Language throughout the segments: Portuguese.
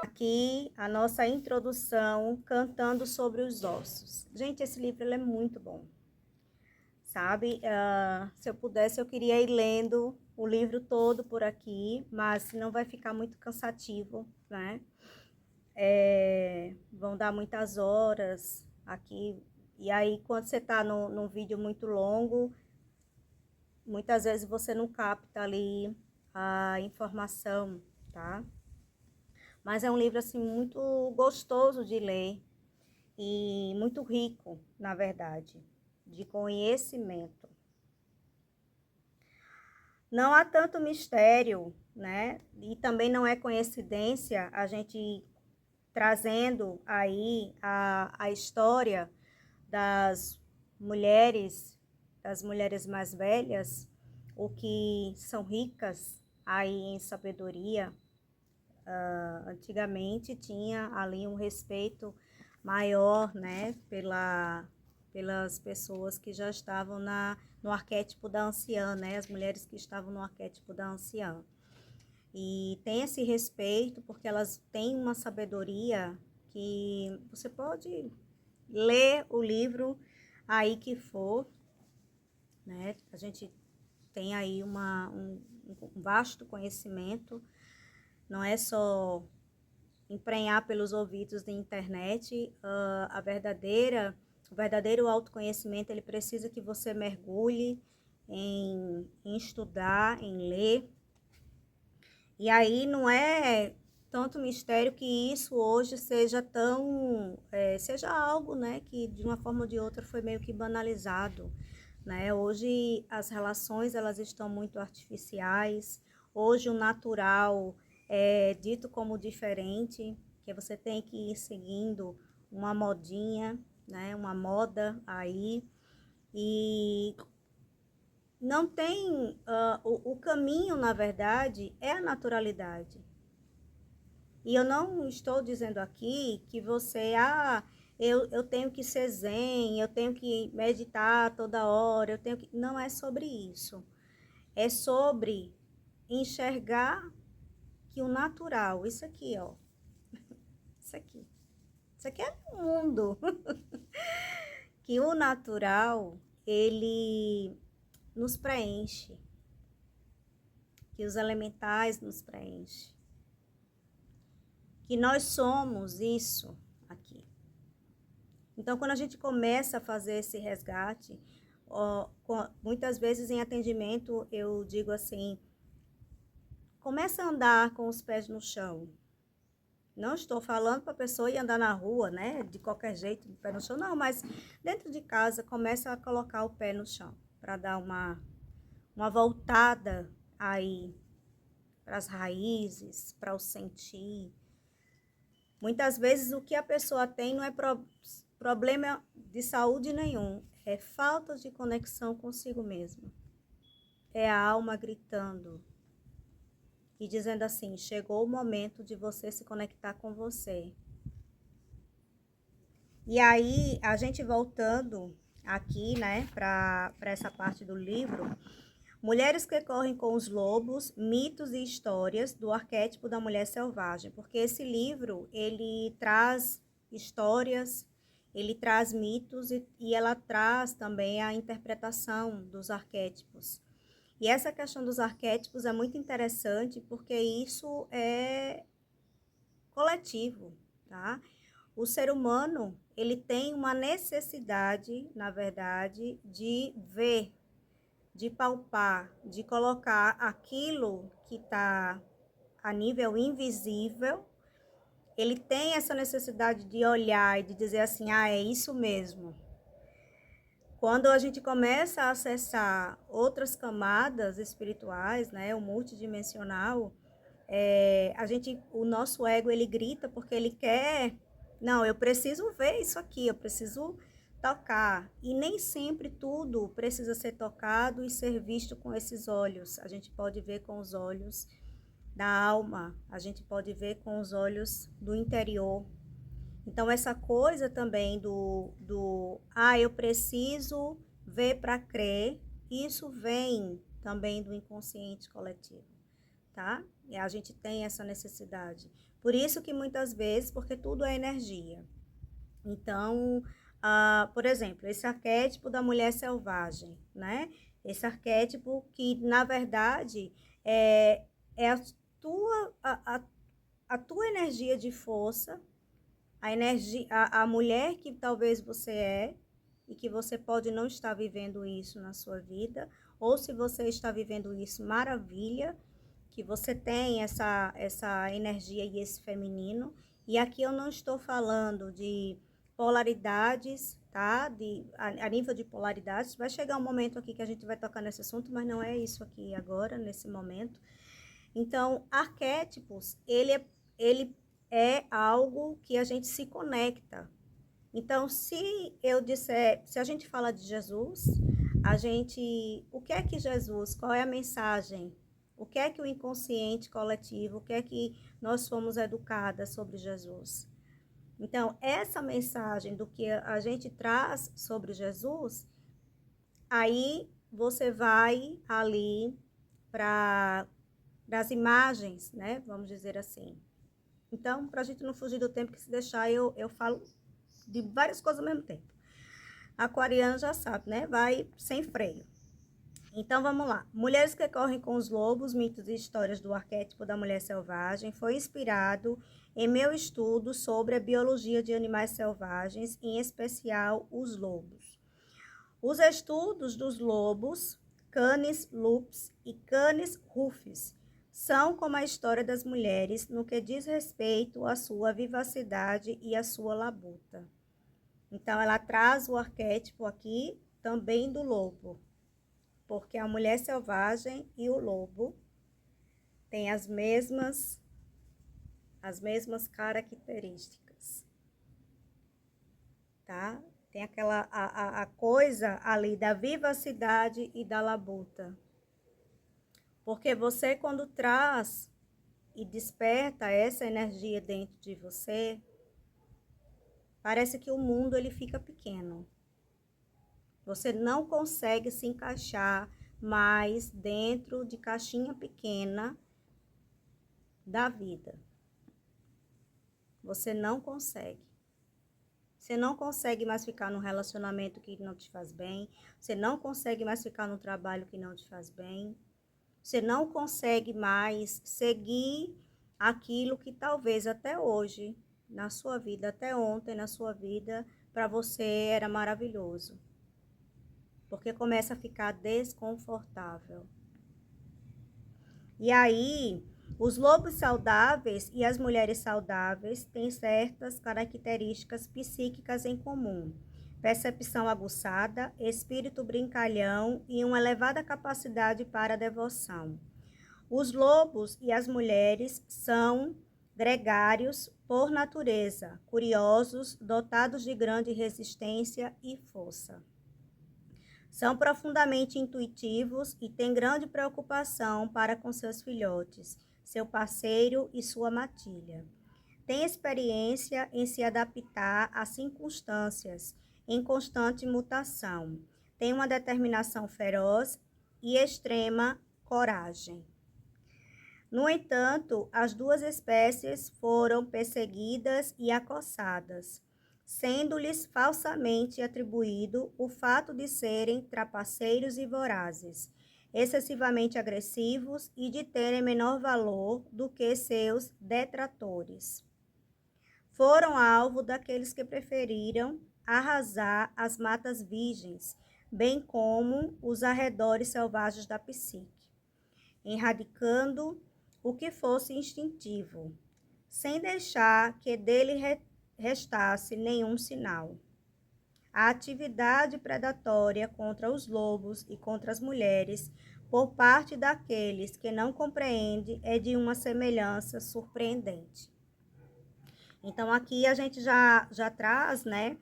Aqui a nossa introdução, Cantando sobre os Ossos. Gente, esse livro ele é muito bom, sabe? Se eu pudesse, eu queria ir lendo o livro todo por aqui, mas não vai ficar muito cansativo, né? Vão dar muitas horas aqui, e aí quando você está num vídeo muito longo, muitas vezes você não capta ali a informação, tá? Mas é um livro assim muito gostoso de ler e muito rico, na verdade, de conhecimento. Não há tanto mistério, né? E também não é coincidência a gente trazendo aí a história das das mulheres mais velhas, o que são ricas aí em sabedoria. Antigamente tinha ali um respeito maior, né, pelas pessoas que já estavam no arquétipo da anciã, né, as mulheres que estavam no arquétipo da anciã. E tem esse respeito porque elas têm uma sabedoria que você pode ler o livro aí que for, né, a gente tem aí um vasto conhecimento, não é só emprenhar pelos ouvidos da internet. O verdadeiro autoconhecimento, ele precisa que você mergulhe em estudar, em ler. E aí não é tanto mistério que isso hoje seja seja algo, né, que de uma forma ou de outra foi meio que banalizado, né? Hoje as relações, elas estão muito artificiais. Hoje o natural é dito como diferente, que você tem que ir seguindo uma modinha, né, uma moda aí, e não tem o caminho, na verdade, é a naturalidade. E eu não estou dizendo aqui que eu tenho que ser zen, eu tenho que meditar toda hora, eu tenho que. Não é sobre isso. É sobre enxergar que o natural, isso aqui, ó, isso aqui, isso aqui é o mundo. Que o natural, ele nos preenche, que os elementais nos preenchem, que nós somos isso aqui. Então, quando a gente começa a fazer esse resgate, muitas vezes em atendimento eu digo assim, começa a andar com os pés no chão. Não estou falando para a pessoa ir andar na rua, né, de qualquer jeito, de pé no chão, não, mas dentro de casa começa a colocar o pé no chão, para dar uma voltada aí para as raízes, para o sentir. Muitas vezes o que a pessoa tem não é problema de saúde nenhum, é falta de conexão consigo mesma. É a alma gritando e dizendo assim, chegou o momento de você se conectar com você. E aí, a gente voltando aqui, né, para essa parte do livro, Mulheres que correm com os lobos, mitos e histórias do arquétipo da mulher selvagem, porque esse livro, ele traz histórias, ele traz mitos e ela traz também a interpretação dos arquétipos. E essa questão dos arquétipos é muito interessante porque isso é coletivo, tá? O ser humano, ele tem uma necessidade, na verdade, de ver, de palpar, de colocar aquilo que está a nível invisível. Ele tem essa necessidade de olhar e de dizer assim, ah, é isso mesmo. Quando a gente começa a acessar outras camadas espirituais, né, o multidimensional, o nosso ego, ele grita porque ele quer, não, eu preciso ver isso aqui, eu preciso tocar. E nem sempre tudo precisa ser tocado e ser visto com esses olhos. A gente pode ver com os olhos da alma, a gente pode ver com os olhos do interior. Então, essa coisa também eu preciso ver para crer, isso vem também do inconsciente coletivo, tá? E a gente tem essa necessidade. Por isso que muitas vezes, porque tudo é energia. Então, por exemplo, esse arquétipo da mulher selvagem, né? Esse arquétipo que, na verdade, é a tua energia de força, a energia, a mulher que talvez você é e que você pode não estar vivendo isso na sua vida, ou se você está vivendo isso, maravilha, que você tem essa energia e esse feminino. E aqui eu não estou falando de polaridades, tá? A nível de polaridades, vai chegar um momento aqui que a gente vai tocar nesse assunto, mas não é isso aqui agora, nesse momento. Então, arquétipos, ele é algo que a gente se conecta. Então, se eu disser, se a gente fala de Jesus, o que é que Jesus, qual é a mensagem? O que é que o inconsciente coletivo, o que é que nós fomos educadas sobre Jesus? Então, essa mensagem do que a gente traz sobre Jesus, aí você vai ali para as imagens, né? Vamos dizer assim. Então, para a gente não fugir do tempo, que se deixar, eu falo de várias coisas ao mesmo tempo. Aquariano já sabe, né? Vai sem freio. Então, vamos lá. Mulheres que correm com os lobos, mitos e histórias do arquétipo da mulher selvagem foi inspirado em meu estudo sobre a biologia de animais selvagens, em especial os lobos. Os estudos dos lobos, Canis lupus e Canis rufus, são como a história das mulheres no que diz respeito à sua vivacidade e à sua labuta. Então, ela traz o arquétipo aqui também do lobo, porque a mulher selvagem e o lobo têm as mesmas características, tá? Tem aquela a coisa ali da vivacidade e da labuta. Porque você, quando traz e desperta essa energia dentro de você, parece que o mundo ele fica pequeno. Você não consegue se encaixar mais dentro de caixinha pequena da vida. Você não consegue. Você não consegue mais ficar num relacionamento que não te faz bem. Você não consegue mais ficar num trabalho que não te faz bem. Você não consegue mais seguir aquilo que talvez até hoje, na sua vida, até ontem na sua vida, para você era maravilhoso. Porque começa a ficar desconfortável. E aí, os lobos saudáveis e as mulheres saudáveis têm certas características psíquicas em comum: percepção aguçada, espírito brincalhão e uma elevada capacidade para a devoção. Os lobos e as mulheres são gregários por natureza, curiosos, dotados de grande resistência e força. São profundamente intuitivos e têm grande preocupação para com seus filhotes, seu parceiro e sua matilha. Têm experiência em se adaptar a circunstâncias em constante mutação. Têm uma determinação feroz e extrema coragem. No entanto, as duas espécies foram perseguidas e acossadas, sendo-lhes falsamente atribuído o fato de serem trapaceiros e vorazes, excessivamente agressivos e de terem menor valor do que seus detratores. Foram alvo daqueles que preferiram arrasar as matas virgens, bem como os arredores selvagens da psique, erradicando o que fosse instintivo, sem deixar que dele restasse nenhum sinal. A atividade predatória contra os lobos e contra as mulheres, por parte daqueles que não compreendem, é de uma semelhança surpreendente. Então, aqui a gente já traz, né,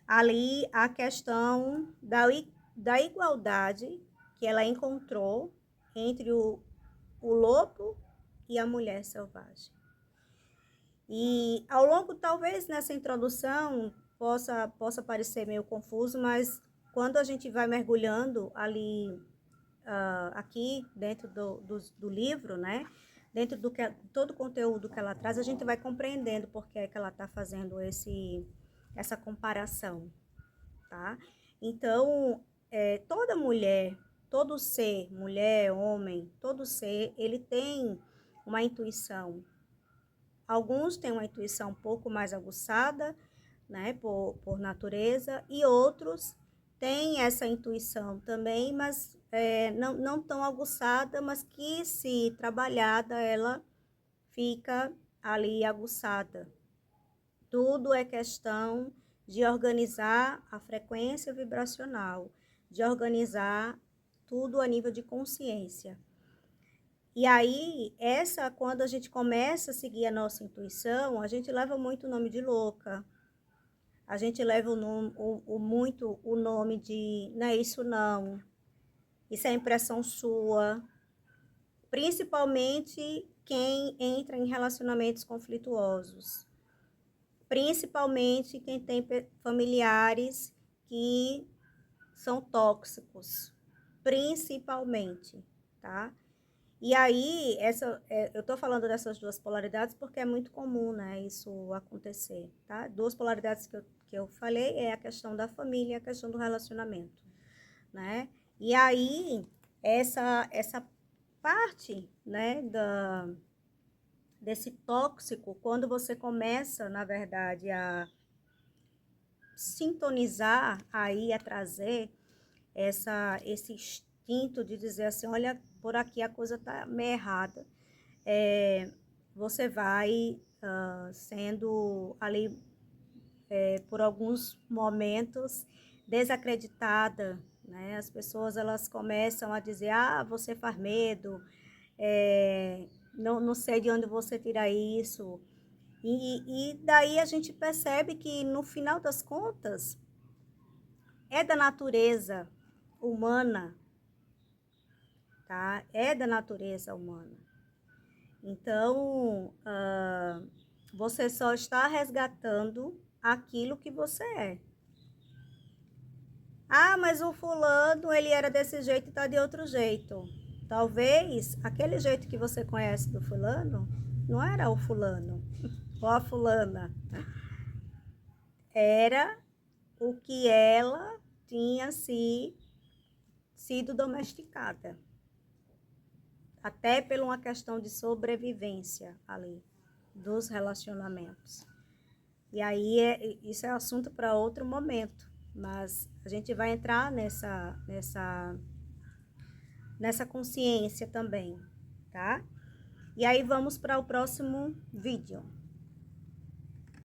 ali a questão da igualdade que ela encontrou entre o lobo e a mulher selvagem. E ao longo, talvez nessa introdução, possa parecer meio confuso, mas quando a gente vai mergulhando ali, aqui dentro do livro, né, dentro do que todo o conteúdo que ela traz, a gente vai compreendendo por que é que ela está fazendo essa comparação, tá? Então, toda mulher, todo ser, mulher, homem, todo ser, ele tem uma intuição. Alguns têm uma intuição um pouco mais aguçada, né, por natureza, e outros têm essa intuição também, mas não tão aguçada, mas que, se trabalhada, ela fica ali aguçada. Tudo é questão de organizar a frequência vibracional, de organizar tudo a nível de consciência. E aí, quando a gente começa a seguir a nossa intuição, a gente leva muito o nome de louca, a gente leva muito o nome de não é isso não, isso é impressão sua, principalmente quem entra em relacionamentos conflituosos, principalmente quem tem familiares que são tóxicos, principalmente, tá? E aí, eu tô falando dessas duas polaridades porque é muito comum, né, isso acontecer, tá? Duas polaridades que eu falei é a questão da família e a questão do relacionamento, né? E aí, essa parte, né, desse tóxico, quando você começa, na verdade, a sintonizar aí, a trazer esse instinto de dizer assim, olha, por aqui a coisa tá meio errada. Você vai sendo ali, por alguns momentos, desacreditada, né? As pessoas, elas começam a dizer, ah, você faz medo, não sei de onde você tira isso. E daí a gente percebe que, no final das contas, é da natureza humana, tá? É da natureza humana. Então, você só está resgatando aquilo que você é. Ah, mas o fulano, ele era desse jeito e tá de outro jeito. Talvez aquele jeito que você conhece do fulano não era o fulano ou a fulana. Era o que ela tinha sido domesticada. Até por uma questão de sobrevivência ali, dos relacionamentos. E aí, isso é assunto para outro momento, mas a gente vai entrar nessa consciência também, tá? E aí vamos para o próximo vídeo.